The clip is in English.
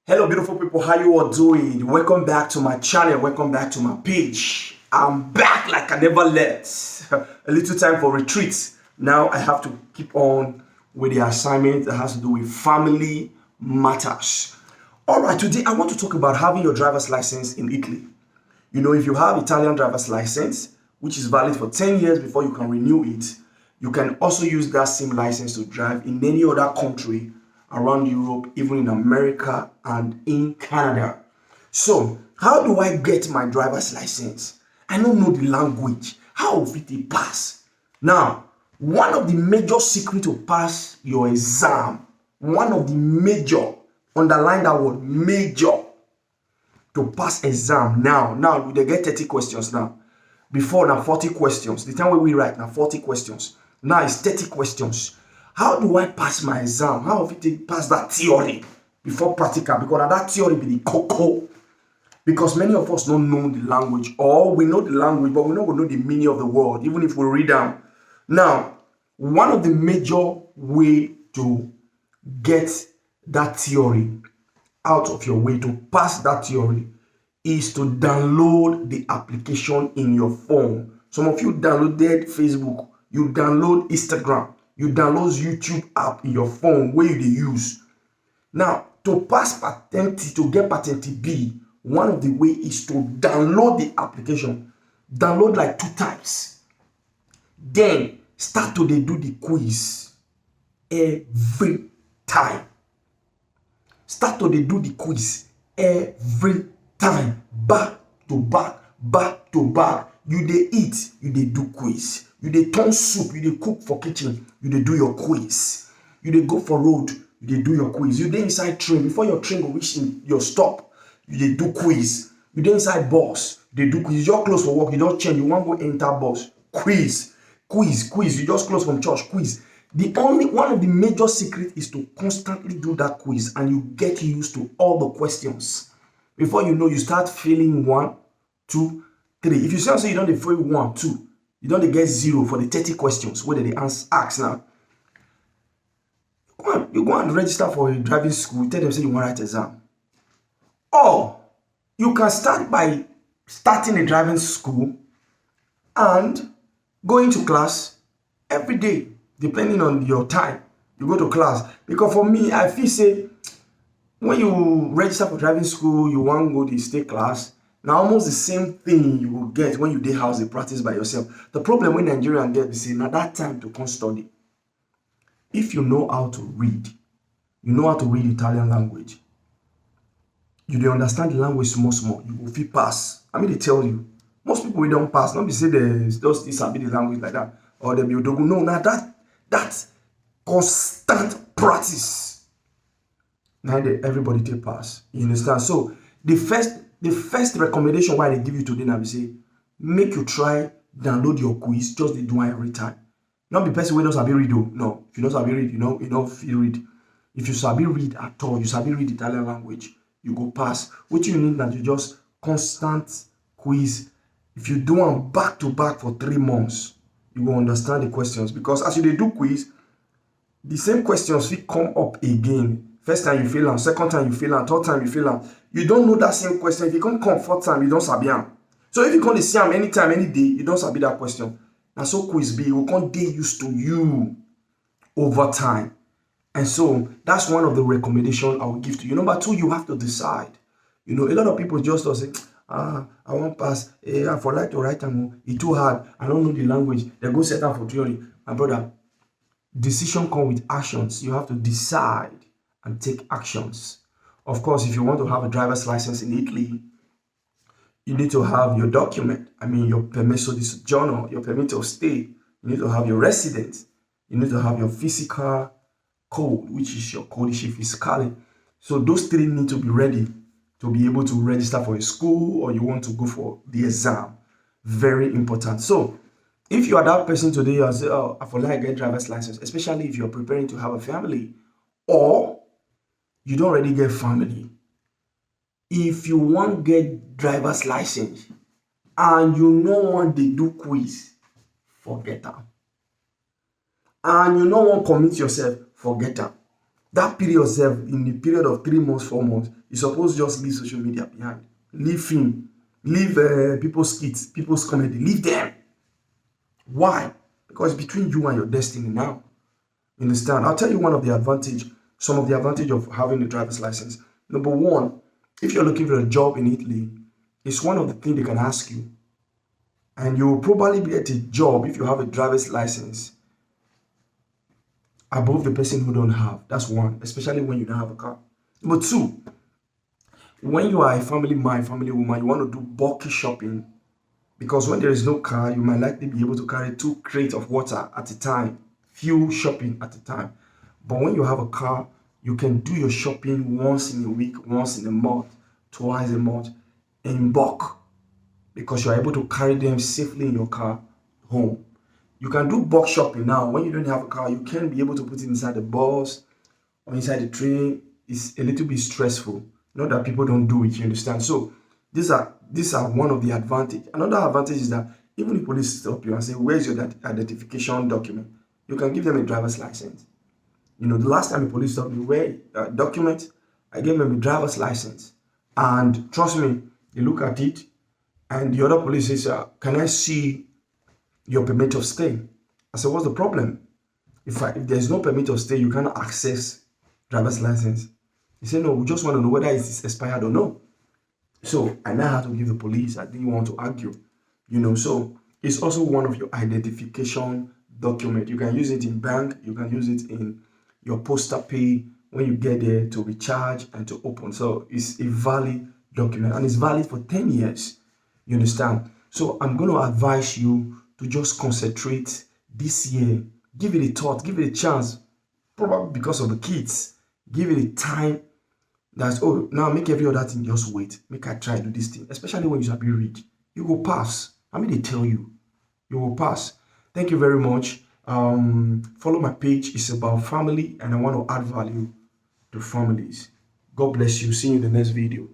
Hello, beautiful people. How you all doing? Welcome back to my channel. Welcome back to my page. I'm back like I never left. A little time for retreat. Now I have to keep on with the assignment that has to do with family matters. All right, today I want to talk about having your driver's license in Italy. You know, if you have Italian driver's license, which is valid for 10 years before you can renew it, you can also use that same license to drive in any other country around Europe, even in America and in Canada. So, how do I get my driver's license? I don't know the language. How will it pass? Now, one of the major secrets to pass your exam, one of the major, underline that word, major, to pass exam now they get 30 questions now. Before now 40 questions. The time when we write now 40 questions. Now it's 30 questions. How do I pass my exam? How have it pass that theory before practical? Because that theory be the cocoa. Because many of us don't know the language, or we know the language, but we don't know the meaning of the word, even if we read them. Now, one of the major way to get that theory out of your way, to pass that theory, is to download the application in your phone. Some of you downloaded Facebook, you download Instagram, you download YouTube app in your phone where you use. Now, to pass patent, to get patent B, one of the way is to download the application. Download like 2 times. Then start to do the quiz every time. Start to do the quiz every time, back to back, back to back. You dey eat, you dey do quiz. You dey turn soup, you dey cook for kitchen, you dey do your quiz. You dey go for road, you dey do your quiz. You dey inside train, before your train go reach your stop, you dey do quiz. You dey inside bus, you dey do quiz. You just close for work, you don't change, you want go enter bus, quiz, quiz, quiz. You just close from church, quiz. One of the major secrets is to constantly do that quiz, and you get used to all the questions. Before you know, you start failing 1, 2, 3. If you say you don't fail 1, 2, you don't get 0 for the 30 questions where they ask now. You go and register for a driving school, tell them say you want to write exam. Or you can start by starting a driving school and going to class every day, depending on your time. You go to class. Because for me, I feel say when you register for driving school, you want to go to state class. Now almost the same thing you will get when you dey house dey practice by yourself. The problem when Nigerians get is say na that time to come study. If you know how to read, you know how to read Italian language, you dey understand the language small, you will fit pass. I mean, they tell you, most people we don't pass, not be say they just sabi the language like that, or they be odogu. No, now that constant practice, now everybody take pass. You understand? So the first recommendation why they give you today now be say make you try download your quiz, just dey do one every time. Not be person wey don sabi read o. No, if you don't sabi read, you don't feel read. If you sabi read at all, you sabi read Italian language, you go pass. What you need now to just constant quiz. If you do one back to back for 3 months, you will understand the questions. Because as you dey do quiz, the same questions will come up again. First time you fail am, second time you fail am, third time you fail am. You don't know that same question. If you come 4th time, you don't sabi am. So if you come to see am anytime, any day, you don't sabi that question. Now so quiz be, will come dey used to you over time. And so that's one of the recommendations I will give to you. Number 2, you have to decide. You know, a lot of people just say, I won't pass. I for like to write them. It's too hard. I don't know the language. They go set up for theory. My brother, decision comes with actions. You have to decide and take actions. Of course, if you want to have a driver's license in Italy, you need to have your document. I mean, your permesso di soggiorno, your permit of stay. You need to have your residence. You need to have your physical code, which is your codice fiscale. So those 3 need to be ready to be able to register for a school, or you want to go for the exam. Very important. So if you are that person today, you say, oh, I feel like I get driver's license, especially if you're preparing to have a family, or you don't already get family. If you want get driver's license and you no want dey do quiz, forget am. And you no want commit yourself, forget am. That period itself, in the period of 3 months, 4 months, you're supposed to just leave social media behind. Leave film, leave people's skits, people's comedy, leave them. Why? Because it's between you and your destiny now. You understand? I'll tell you some of the advantage of having a driver's license. Number one, if you're looking for a job in Italy, it's one of the things they can ask you. And you will probably get a job if you have a driver's license above the person who don't have. That's one, especially when you don't have a car. Number two, when you are a family man, family woman, you want to do bulky shopping, because when there is no car, you might likely be able to carry 2 crates of water at a time, few shopping at a time. But when you have a car, you can do your shopping once in a week, once in a month, twice a month, in bulk, because you're able to carry them safely in your car home. You can do bulk shopping now. When you don't have a car, you can be able to put it inside the bus or inside the train. It's a little bit stressful. Not that people don't do it, you understand? So these are one of the advantage. Another advantage is that even if police stop you and say, where's your identification document? You can give them a driver's license. You know, the last time the police stopped me, where document, I gave them a driver's license. And trust me, they look at it, and the other police says, can I see your permit of stay? I said, what's the problem? If there's no permit of stay, you cannot access driver's license. He said, no, we just want to know whether it's expired or no. So I now had to give the police. I didn't want to argue, you know. So it's also one of your identification document. You can use it in bank. You can use it in your postal pay when you get there to recharge and to open. So it's a valid document, and it's valid for 10 years. You understand? So I'm going to advise you to just concentrate this year. Give it a thought. Give it a chance. Probably because of the kids. Give it a time. That's, oh, now make every other thing just wait. Make I try to do this thing. Especially when you have been read. You will pass. I mean, they tell you. You will pass. Thank you very much. Follow my page. It's about family, and I want to add value to families. God bless you. See you in the next video.